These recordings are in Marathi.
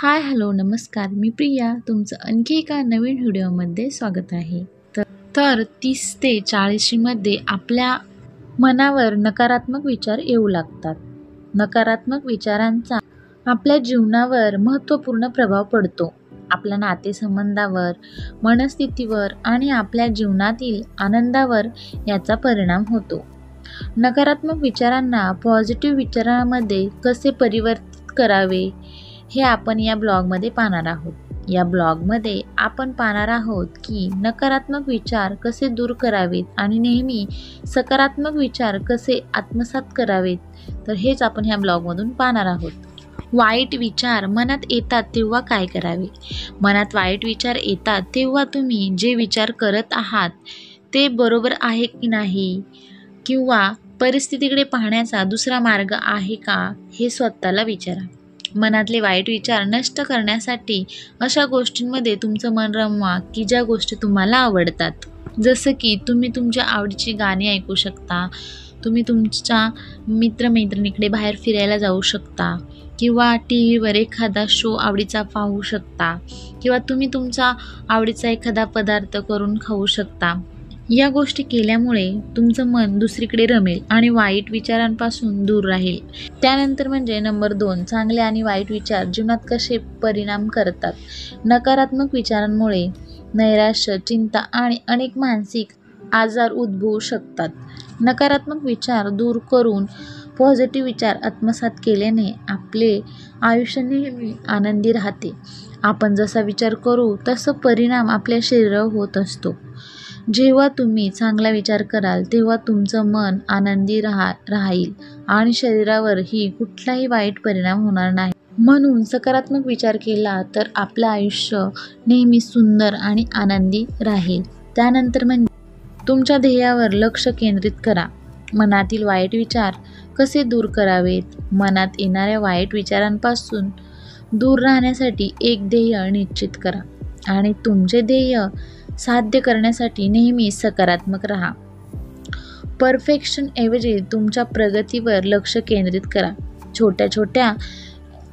हाय हॅलो नमस्कार, मी प्रिया तुमचं आणखी एका नवीन व्हिडिओमध्ये स्वागत आहे. तर 30 ते 40 मध्ये आपल्या मनावर नकारात्मक विचार येऊ लागतात. नकारात्मक विचारांचा आपल्या जीवनावर महत्त्वपूर्ण प्रभाव पडतो. आपल्या नातेसंबंधावर, मनस्थितीवर आणि आपल्या जीवनातील आनंदावर याचा परिणाम होतो. नकारात्मक विचारांना पॉझिटिव्ह विचारांमध्ये कसे परिवर्तित करावे हे आपण या ब्लॉगमध्ये पाहणार आहोत. या ब्लॉगमध्ये आपण पाहणार आहोत की नकारात्मक विचार कसे दूर करावेत आणि नेहमी सकारात्मक विचार कसे आत्मसात करावेत. तर हेच आपण ह्या ब्लॉगमधून पाहणार आहोत. वाईट विचार मनात येतात तेव्हा काय करावे? मनात वाईट विचार येतात तेव्हा तुम्ही जे विचार करत आहात ते बरोबर आहे की नाही, किंवा परिस्थितीकडे पाहण्याचा दुसरा मार्ग आहे का, हे स्वतःला विचारा. मनातले वाईट विचार नष्ट करण्यासाठी अशा गोष्टींमध्ये तुमचं मन रमवा की ज्या गोष्टी तुम्हाला आवडतात. जसं की तुम्ही तुमच्या आवडीची गाणी ऐकू शकता, तुम्ही तुमच्या मित्रमैत्रिणीकडे बाहेर फिरायला जाऊ शकता, किंवा टीव्हीवर एखादा शो आवडीचा पाहू शकता, किंवा तुम्ही तुमचा आवडीचा एखादा पदार्थ करून खाऊ शकता. या गोष्टी केल्यामुळे तुमचं मन दुसरीकडे रमेल आणि वाईट विचारांपासून दूर राहील. त्यानंतर म्हणजे नंबर 2, चांगले आणि वाईट विचार जीवनात कसे परिणाम करतात. नकारात्मक विचारांमुळे नैराश्य, चिंता आणि अनेक मानसिक आजार उद्भवू शकतात. नकारात्मक विचार दूर करून पॉझिटिव्ह विचार आत्मसात केल्याने आपले आयुष्य नेहमी आनंदी राहते. आपण जसा विचार करू तसा परिणाम आपल्या शरीरावर होत असतो. जेव्हा तुम्ही चांगला विचार कराल तेव्हा तुमचं मन आनंदी राहील आणि शरीरावरही कुठलाही वाईट परिणाम होणार नाही. म्हणून सकारात्मक विचार केला तर आपलं आयुष्य नेहमी सुंदर आणि आनंदी राहील. त्यानंतर म्हणजे तुमच्या ध्येयावर लक्ष केंद्रित करा. मनातील वाईट विचार कसे दूर करावेत? मनात येणाऱ्या वाईट विचारांपासून दूर राहण्यासाठी एक ध्येय निश्चित करा आणि तुमचे ध्येय साध्य करण्यासाठी नेहमी सकारात्मक राहा. परफेक्शन ऐवजी तुमच्या प्रगतीवर लक्ष केंद्रित करा. छोट्या छोट्या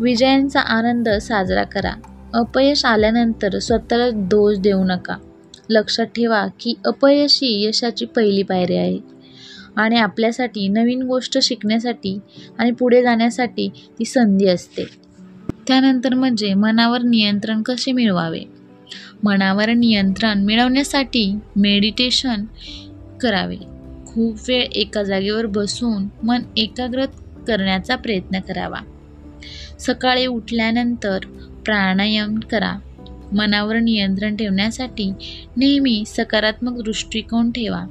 विजयांचा आनंद साजरा करा. अपयश आल्यानंतर स्वतःला दोष देऊ नका. लक्षात ठेवा की अपयश ही यशाची पहिली पायरी आहे आणि आपल्यासाठी नवीन गोष्ट शिकण्यासाठी आणि पुढे जाण्यासाठी ती संधी असते. त्यानंतर म्हणजे मनावर नियंत्रण कसे मिळवावे. मनावर नियंत्रण मिळवण्यासाठी मेडिटेशन करावे. खूप वेळ एका जागेवर बसून मन एकाग्र करण्याचा प्रयत्न करावा. सकाळी उठल्यानंतर प्राणायाम करा. मनावर नियंत्रण ठेवण्यासाठी नेहमी सकारात्मक दृष्टिकोन ठेवा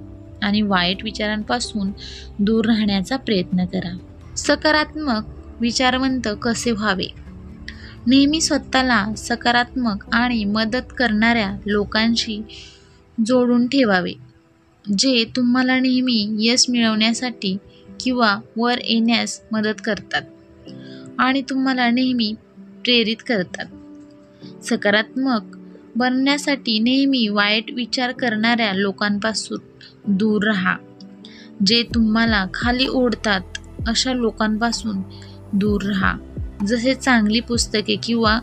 आणि वाईट विचारांपासून दूर राहण्याचा प्रयत्न करा. सकारात्मक विचारवंत कसे व्हावे? नेहमी स्वतःला सकारात्मक आणि मदत करणाऱ्या लोकांशी जोडून ठेवावे, जे तुम्हाला नेहमी यश मिळवण्यासाठी किंवा वर येण्यास मदत करतात आणि तुम्हाला नेहमी प्रेरित करतात. सकारात्मक बनण्यासाठी नेहमी वाईट विचार करणाऱ्या लोकांपासून दूर राहा. जे तुम्हाला खाली ओढतात अशा लोकांपासून दूर राहा. जसे चांगली पुस्तके किंवा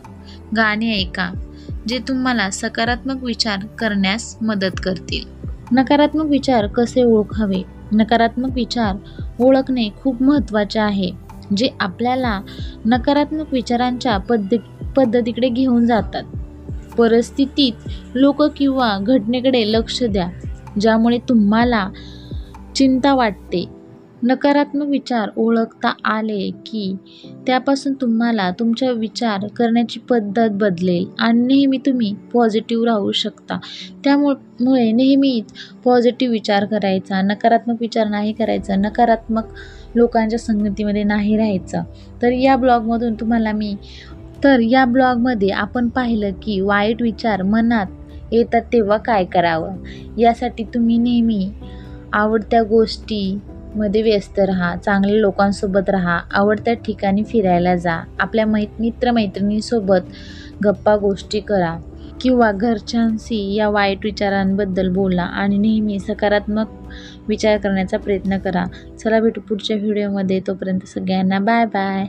गाणी ऐका जे तुम्हाला सकारात्मक विचार करण्यास मदत करतील. नकारात्मक विचार कसे ओळखावे? नकारात्मक विचार ओळखणे खूप महत्त्वाचे आहे, जे आपल्याला नकारात्मक विचारांच्या पद्धतीकडे घेऊन जातात. परिस्थितीत, लोक किंवा घटनेकडे लक्ष द्या ज्यामुळे तुम्हाला चिंता वाटते. नकारात्मक विचार ओळखता आले की त्यापासून तुम्हाला तुमचा विचार करण्याची पद्धत बदलेल आणि नेहमी तुम्ही पॉझिटिव्ह राहू शकता. त्यामुळे नेहमीच पॉझिटिव्ह विचार करायचा, नकारात्मक विचार नाही करायचा, नकारात्मक लोकांच्या संगतीमध्ये नाही राहायचं. तर या ब्लॉगमध्ये आपण पाहिलं की वाईट विचार मनात येतात तेव्हा काय करावं. यासाठी तुम्ही नेहमी आवडत्या गोष्टीमध्ये व्यस्त राहा, चांगल्या लोकांसोबत राहा, आवडत्या ठिकाणी फिरायला जा, आपल्या मित्रमैत्रिणींसोबत गप्पा गोष्टी करा किंवा घरच्यांशी या वाईट विचारांबद्दल बोला आणि नेहमी सकारात्मक विचार करण्याचा प्रयत्न करा. चला भेटू पुढच्या व्हिडिओमध्ये. तोपर्यंत सगळ्यांना बाय बाय.